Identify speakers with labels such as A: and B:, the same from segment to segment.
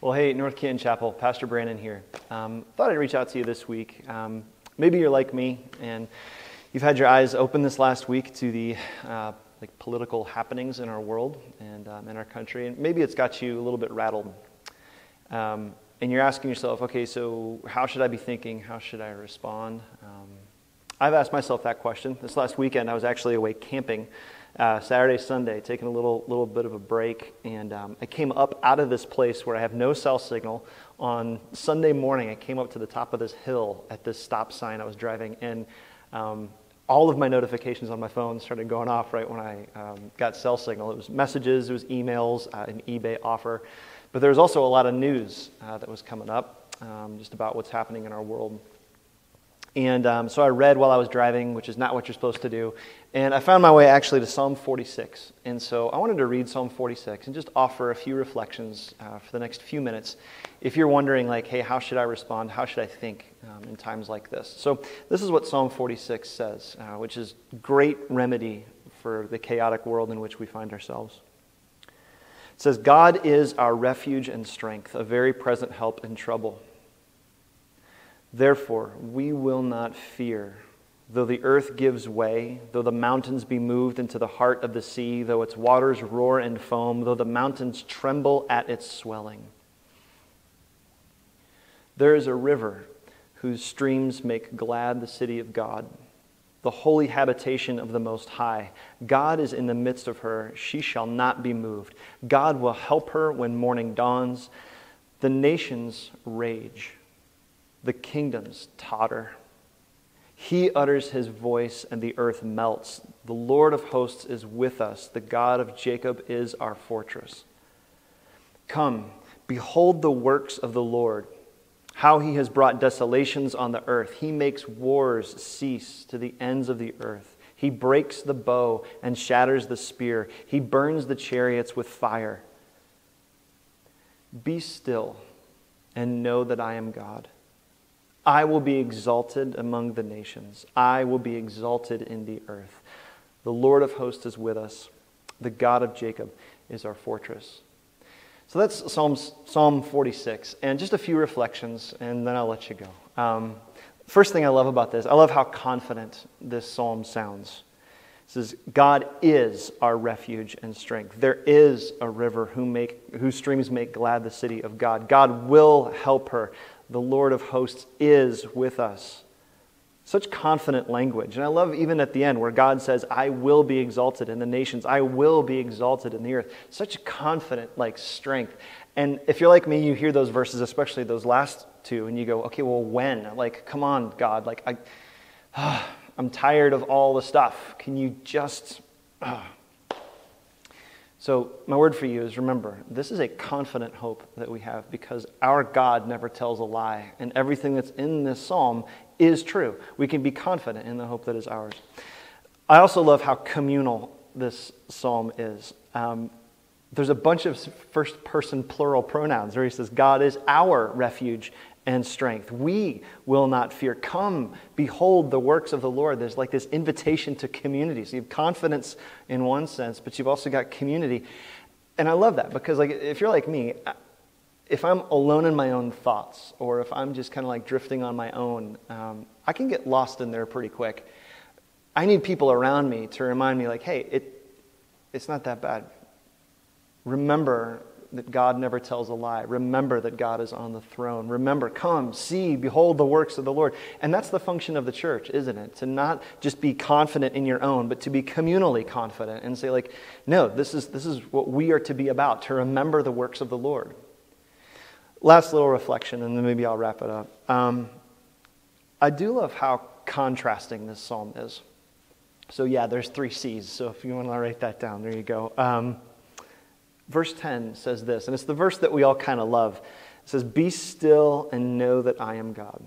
A: Well, hey, North Canton Chapel, Pastor Brannon here. Thought I'd reach out to you this week. Maybe you're like me, and you've had your eyes open this last week to the political happenings in our world and in our country, and maybe it's got you a little bit rattled. And you're asking yourself, okay, so how should I be thinking? How should I respond? I've asked myself that question. This last weekend, I was actually away camping. Saturday, Sunday, taking a little bit of a break, and I came up out of this place where I have no cell signal. On Sunday morning, I came up to the top of this hill at this stop sign I was driving, and all of my notifications on my phone started going off right when I got cell signal. It was messages, it was emails, an eBay offer, but there was also a lot of news that was coming up just about what's happening in our world. And so I read while I was driving, which is not what you're supposed to do. And I found my way actually to Psalm 46. And so I wanted to read Psalm 46 and just offer a few reflections for the next few minutes. If you're wondering, like, hey, how should I respond? How should I think in times like this? So this is what Psalm 46 says, which is great remedy for the chaotic world in which we find ourselves. It says, God is our refuge and strength, a very present help in trouble. Therefore, we will not fear, though the earth gives way, though the mountains be moved into the heart of the sea, though its waters roar and foam, though the mountains tremble at its swelling. There is a river whose streams make glad the city of God, the holy habitation of the Most High. God is in the midst of her. She shall not be moved. God will help her when morning dawns. The nations rage. The kingdoms totter. He utters his voice and the earth melts. The Lord of hosts is with us. The God of Jacob is our fortress. Come, behold the works of the Lord, how he has brought desolations on the earth. He makes wars cease to the ends of the earth. He breaks the bow and shatters the spear. He burns the chariots with fire. Be still and know that I am God. I will be exalted among the nations. I will be exalted in the earth. The Lord of hosts is with us. The God of Jacob is our fortress. So that's Psalm 46. And just a few reflections, and then I'll let you go. First thing I love about this, I love how confident this psalm sounds. It says, God is our refuge and strength. There is a river whose streams make glad the city of God. God will help her. The Lord of hosts is with us. Such confident language. And I love even at the end where God says, I will be exalted in the nations. I will be exalted in the earth. Such confident strength. And if you're like me, you hear those verses, especially those last two, and you go, okay, well, when? Come on, God. I'm tired of all the stuff. Can you just... So my word for you is, remember, this is a confident hope that we have because our God never tells a lie, and everything that's in this psalm is true. We can be confident in the hope that is ours. I also love how communal this psalm is. There's a bunch of first-person plural pronouns where he says, God is our refuge and strength. We will not fear. Come, behold the works of the Lord. There's this invitation to community. So you have confidence in one sense, but you've also got community. And I love that because if you're like me, if I'm alone in my own thoughts, or if I'm just kind of drifting on my own, I can get lost in there pretty quick. I need people around me to remind me hey, it's not that bad. Remember that God never tells a lie. Remember that God is on the throne. Remember, come, see, behold the works of the Lord. And that's the function of the church, isn't it? To not just be confident in your own, but to be communally confident and say no, this is what we are to be about, to remember the works of the Lord. Last little reflection, and then maybe I'll wrap it up. I do love how contrasting this psalm is. So yeah, there's 3 C's. So if you want to write that down, there you go. Verse 10 says this, and it's the verse that we all kind of love. It says, be still and know that I am God.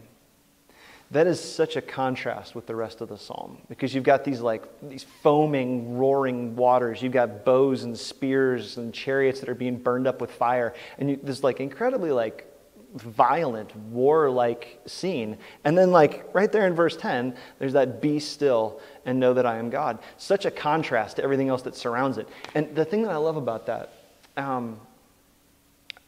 A: That is such a contrast with the rest of the psalm because you've got these foaming, roaring waters. You've got bows and spears and chariots that are being burned up with fire. And this incredibly violent, war-like scene. And then right there in verse 10, there's that be still and know that I am God. Such a contrast to everything else that surrounds it. And the thing that I love about that,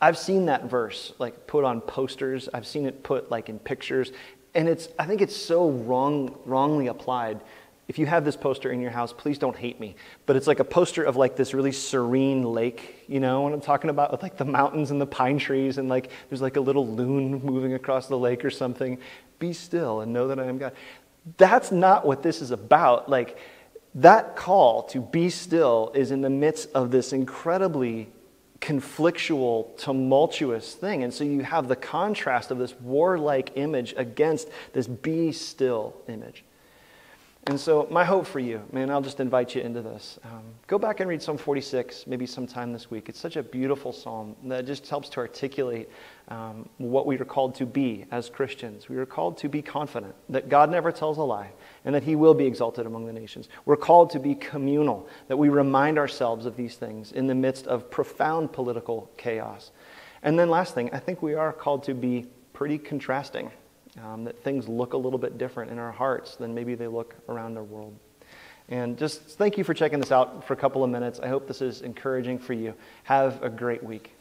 A: I've seen that verse like put on posters. I've seen it put like in pictures. And I think it's so wrongly applied. If you have this poster in your house, please don't hate me. But it's like a poster of like this really serene lake, you know what I'm talking about? With like the mountains and the pine trees and like there's like a little loon moving across the lake or something. Be still and know that I am God. That's not what this is about. Like that call to be still is in the midst of this incredibly conflictual, tumultuous thing. And so you have the contrast of this warlike image against this be still image. And so my hope for you, man, I'll just invite you into this. Go back and read Psalm 46 maybe sometime this week. It's such a beautiful psalm that just helps to articulate what we are called to be as Christians. We are called to be confident that God never tells a lie and that he will be exalted among the nations. We're called to be communal, that we remind ourselves of these things in the midst of profound political chaos. And then last thing, I think we are called to be pretty contrasting. That things look a little bit different in our hearts than maybe they look around our world. And just thank you for checking this out for a couple of minutes. I hope this is encouraging for you. Have a great week.